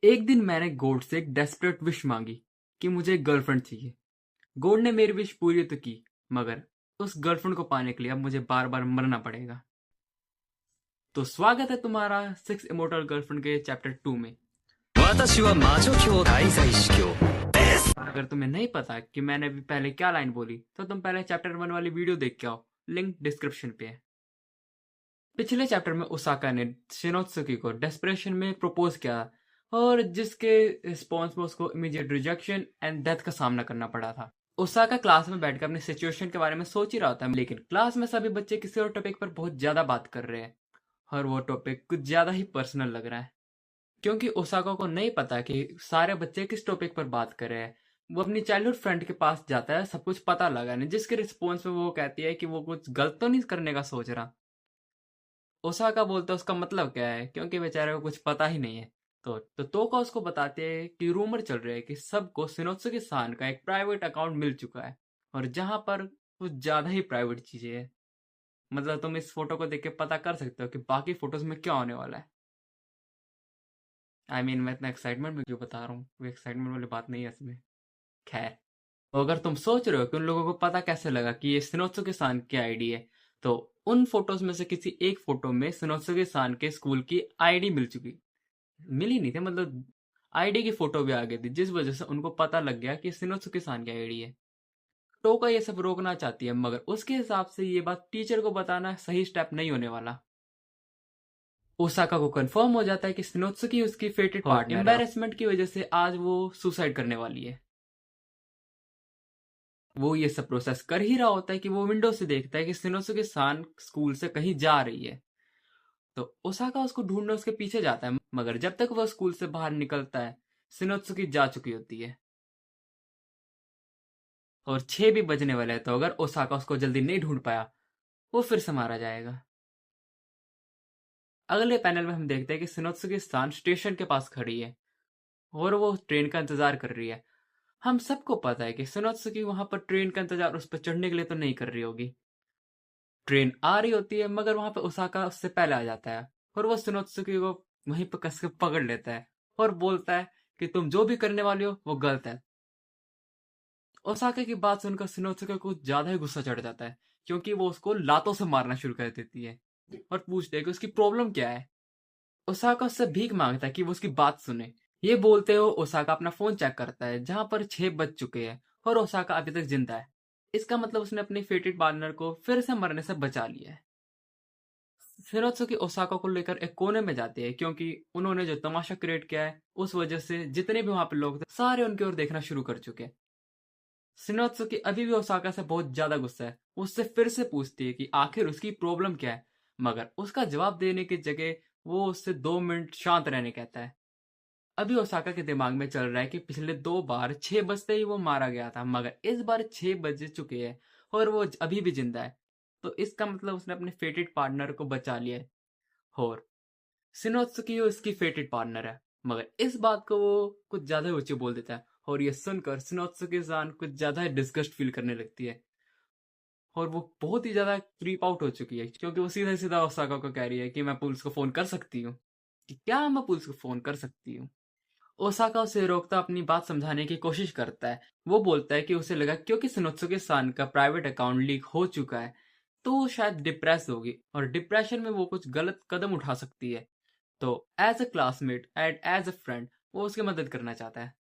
एक दिन मैंने गोड से एक डेस्परेट विश मांगी कि मुझे एक गर्लफ्रेंड चाहिए। गोड ने मेरी विश पूरी तो की, मगर उस गर्लफ्रेंड को पाने के लिए अब मुझे बार बार मरना पड़ेगा। तो स्वागत है तुम्हारा सिक्स इमोर्टल गर्लफ्रेंड के चैप्टर 2 में। 私は魔女教滞在司教です。 अगर तुम्हें नहीं पता कि मैंने अभी पहले क्या लाइन बोली तो तुम पहले चैप्टर 1 वाली वीडियो देख के आओ, लिंक डिस्क्रिप्शन पे है। पिछले चैप्टर में ओसाका ने शिनोत्सुकी को डेस्परेशन में प्रपोज किया और जिसके रिस्पॉन्स में उसको इमीडिएट रिजेक्शन एंड डेथ का सामना करना पड़ा था। ओसाका क्लास में बैठकर अपनी सिचुएशन के बारे में सोच ही रहा था, लेकिन क्लास में सभी बच्चे किसी और टॉपिक पर बहुत ज्यादा बात कर रहे हैं और वो टॉपिक कुछ ज्यादा ही पर्सनल लग रहा है, क्योंकि ओसाका को नहीं पता कि सारे बच्चे किस टॉपिक पर बात कर रहे हैं। वो अपनी चाइल्डहुड फ्रेंड के पास जाता है सब कुछ पता लगाने, जिसके रिस्पॉन्स में वो कहती है कि वो कुछ गलत तो नहीं करने का सोच रहा। ओसाका बोलता है उसका मतलब क्या है, क्योंकि बेचारे को कुछ पता ही नहीं है। तो तोका उसको बताते हैं कि रूमर चल रहा है कि सबको शिनोत्सुकी सान का एक प्राइवेट अकाउंट मिल चुका है और जहां पर कुछ ज्यादा ही प्राइवेट चीजें हैं। मतलब तुम इस फोटो को देख के पता कर सकते हो कि बाकी फोटोज में क्या होने वाला है। मैं इतना एक्साइटमेंट में क्यों बता रहा हूँ, वो एक्साइटमेंट वाली बात नहीं है इसमें। खैर, तो अगर तुम सोच रहे हो कि उन लोगों को पता कैसे लगा कि ये शिनोत्सुकी सान की आईडी है, तो उन फोटोज में से किसी एक फोटो में शिनोत्सुकी सान के स्कूल की आईडी मिली नहीं थी, मतलब आईडी की फोटो भी आ गई थी, जिस वजह से उनको पता लग गया कि शिनोत्सुकी सान की आईडी है। टोका ये सब रोकना चाहती है, मगर उसके हिसाब से ये बात टीचर को बताना सही स्टेप नहीं होने वाला। ओसाका को कंफर्म हो जाता है कि शिनोत्सुकी उसकी फेटेड पार्टनर है। एम्बैरेसमेंट की वजह से आज वो सुसाइड करने वाली है। वो ये सब प्रोसेस कर ही रहा होता है कि वो विंडो से देखता है कि शिनोत्सुकी सान स्कूल से कहीं जा रही है। तो ओसाका उसको ढूंढने उसके पीछे जाता है, मगर जब तक वह स्कूल से बाहर निकलता है शिनोत्सुकी जा चुकी होती है और 6 भी बजने वाले हैं। तो अगर ओसाका उसको जल्दी नहीं ढूंढ पाया, वो फिर से मारा जाएगा। अगले पैनल में हम देखते हैं कि शिनोत्सुकी सान स्टेशन के पास खड़ी है और वो ट्रेन का इंतजार कर रही है। हम सबको पता है कि शिनोत्सुकी वहां पर ट्रेन का इंतजार उस पर चढ़ने के लिए तो नहीं कर रही होगी। ट्रेन आ रही होती है, मगर वहां पर ओसाका उससे पहले आ जाता है और वो शिनोत्सुकी को वहीं पर कस के पकड़ लेता है और बोलता है कि तुम जो भी करने वाली हो वो गलत है। ओसाका की बात सुनकर शिनोत्सुकी को ज्यादा ही गुस्सा चढ़ जाता है, क्योंकि वो उसको लातों से मारना शुरू कर देती है और पूछते है कि उसकी प्रॉब्लम क्या है। ओसाका उससे भीख मांगता है कि वो उसकी बात सुने। ये बोलते हो ओसाका अपना फोन चेक करता है, जहां पर 6 बज चुके हैं और ओसाका अभी तक जिंदा है। इसका मतलब उसने अपने फेटेड पार्टनर को फिर से मरने से बचा लिया है। शिनोत्सुकी ओसाका को लेकर एक कोने में जाते हैं, क्योंकि उन्होंने जो तमाशा क्रिएट किया है उस वजह से जितने भी वहां पे लोग थे सारे उनकी ओर देखना शुरू कर चुके हैं। शिनोत्सुकी अभी भी ओसाका से बहुत ज्यादा गुस्सा है। उससे फिर से पूछती है कि आखिर उसकी प्रॉब्लम क्या है, मगर उसका जवाब देने की जगह वो उससे 2 मिनट शांत रहने कहता है। अभी ओसाका के दिमाग में चल रहा है कि पिछले 2 बार 6 बजते ही वो मारा गया था, मगर इस बार 6 बज चुके हैं और वो अभी भी जिंदा है। तो इसका मतलब उसने अपने फेटेड पार्टनर को बचा लिया है और शिनोत्सुकी उसकी फेटेड पार्टनर है। मगर इस बात को वो कुछ ज्यादा ही ऊंचे बोल देता है और ये सुनकर शिनोत्सुकी सान कुछ ज्यादा ही डिस्गस्ट फील करने लगती है और वो बहुत ही ज्यादा क्रीप आउट हो चुकी है, क्योंकि वो सीधा सीधा ओसाका को कह रही है कि मैं पुलिस को फोन कर सकती हूँ, कि क्या मैं पुलिस को फोन कर सकती हूँ। ओसाका उसे रोकता अपनी बात समझाने की कोशिश करता है। वो बोलता है कि उसे लगा क्योंकि शिनोत्सुकी सान का प्राइवेट अकाउंट लीक हो चुका है तो वो शायद डिप्रेस होगी और डिप्रेशन में वो कुछ गलत कदम उठा सकती है। तो as a classmate and as a friend वो उसकी मदद करना चाहता है।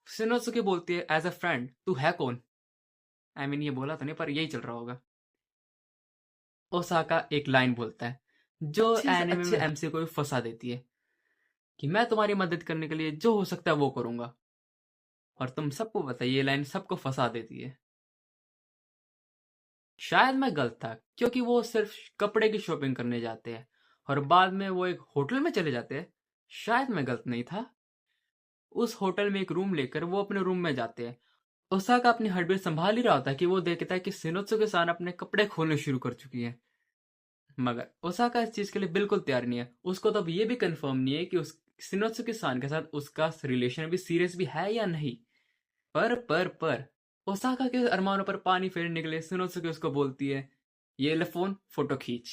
शिनोत्सुकी बोलती है एज अ फ्रेंड तू है कौन। ये बोला तो नहीं, पर यही चल रहा होगा। ओसाका एक लाइन बोलता है जो एनिमे में एमसी को भी फंसा देती है, कि मैं तुम्हारी मदद करने के लिए जो हो सकता है वो करूंगा। और तुम सबको पता है ये लाइन सबको फंसा देती है। शायद मैं गलत था, क्योंकि वो सिर्फ कपड़े की शॉपिंग करने जाते हैं और बाद में वो एक होटल में चले जाते हैं। शायद मैं गलत नहीं था। उस होटल में एक रूम लेकर वो अपने रूम में जाते हैं। ओसाका अपनी हड्डी संभाल ही रहा होता है कि वो देखता है कि शिनोत्सुकी सान अपने कपड़े खोलने शुरू कर चुकी है, मगर ओसाका इस चीज के लिए बिल्कुल तैयार नहीं है। उसको तो अब ये भी कंफर्म नहीं है कि उस शिनोत्सुकी सान के साथ उसका रिलेशन अभी सीरियस भी है या नहीं। पर ओसाका के अरमानों पर पानी फेरने के लिए शिनोत्सुकी उसको बोलती है ये ले फोन, फोटो खींच।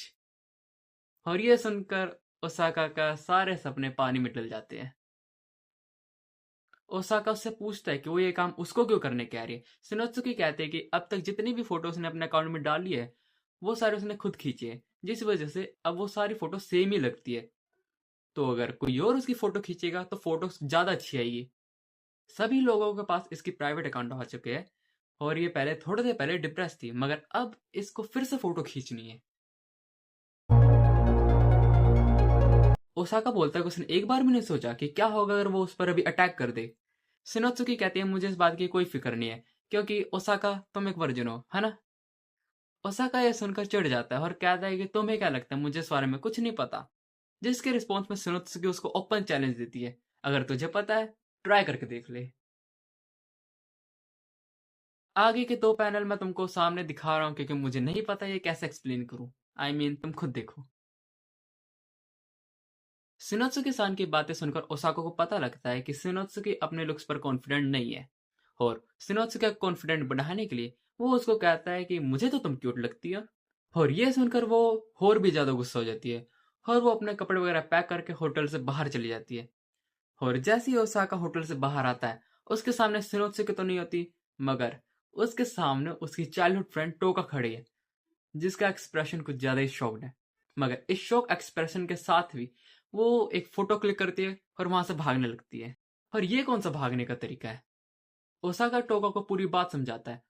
और ये सुनकर ओसाका का सारे सपने पानी में डल जाते हैं। ओसाका उससे पूछता है कि वो ये काम उसको क्यों करने कह रही है। शिनोत्सुकी कहते हैं कि अब तक जितनी भी फोटो उसने अपने अकाउंट में डाली है वो सारी उसने खुद खींची है, जिस वजह से अब वो सारी फोटो सेम ही लगती है। तो अगर कोई और उसकी फोटो खींचेगा तो फोटो ज्यादा अच्छी आएगी। सभी लोगों के पास इसकी प्राइवेट अकाउंट आ चुके हैं और ये पहले थोड़े देर पहले डिप्रेस थी, मगर अब इसको फिर से फोटो खींचनी है। ओसाका बोलता है कि उसने एक बार भी नहीं सोचा कि क्या होगा अगर वो उस पर अभी अटैक कर दे। शिनोत्सुकी कहती है मुझे इस बात की कोई फिक्र नहीं है, क्योंकि ओसाका तुम एक वर्जिन हो, है ना। ओसाका यह सुनकर चिढ़ जाता है और कहता है कि तुम्हें क्या लगता है मुझे इस बारे में कुछ नहीं पता। जिसके रिस्पॉन्स में शिनोत्सुकी उसको ओपन चैलेंज देती है, अगर तुझे पता है ट्राई करके देख ले। आगे के 2 पैनल मैं तुमको सामने दिखा रहा हूँ क्योंकि मुझे नहीं पता ये कैसे एक्सप्लेन करूँ। आई मीन तुम खुद देखो। शिनोत्सुकी सान की बातें सुनकर ओसाको को पता लगता है कि शिनोत्सुकी अपने लुक्स पर कॉन्फिडेंट नहीं है और शिनोत्सुकी का कॉन्फिडेंट बढ़ाने के लिए वो उसको कहता है कि मुझे तो तुम क्यूट लगती हो। और ये सुनकर वो और भी ज्यादा गुस्सा हो जाती है और वो अपने कपड़े वगैरह पैक करके होटल से बाहर चली जाती है। और जैसे ही ओसाका होटल से बाहर आता है उसके सामने शिनोत्सुकी तो नहीं होती, मगर उसके सामने उसकी चाइल्डहुड फ्रेंड टोका खड़ी है, जिसका एक्सप्रेशन कुछ ज्यादा ही शॉक्ड है। मगर इस शॉक एक्सप्रेशन के साथ भी वो एक फोटो क्लिक करती है और वहां से भागने लगती है। और ये कौन सा भागने का तरीका है। ओसाका टोका को पूरी बात समझाता है।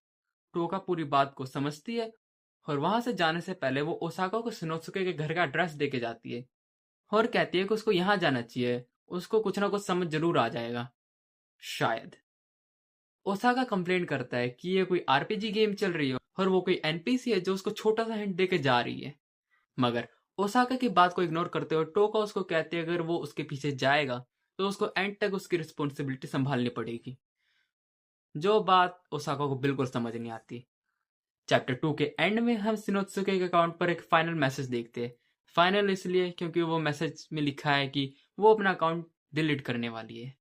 टोका पूरी बात को समझती है और वहां से जाने से पहले वो ओसाका को शिनोत्सुके के घर का एड्रेस देके जाती है और कहती है कि उसको यहाँ जाना चाहिए, उसको कुछ ना कुछ समझ जरूर आ जाएगा शायद। ओसाका कंप्लेन करता है कि ये कोई आरपीजी गेम चल रही है और वो कोई एनपीसी है जो उसको छोटा सा हिंट देके जा रही है। मगर ओसाका की बात को इग्नोर करते हुए टोका उसको कहते हैं अगर वो उसके पीछे जाएगा तो उसको एंड तक उसकी रिस्पॉन्सिबिलिटी संभालनी पड़ेगी, जो बात ओसाका को बिल्कुल समझ नहीं आती। चैप्टर 2 के एंड में हम शिनोत्सुके के अकाउंट पर एक फाइनल मैसेज देखते हैं। फाइनल इसलिए क्योंकि वो मैसेज में लिखा है कि वो अपना अकाउंट डिलीट करने वाली है।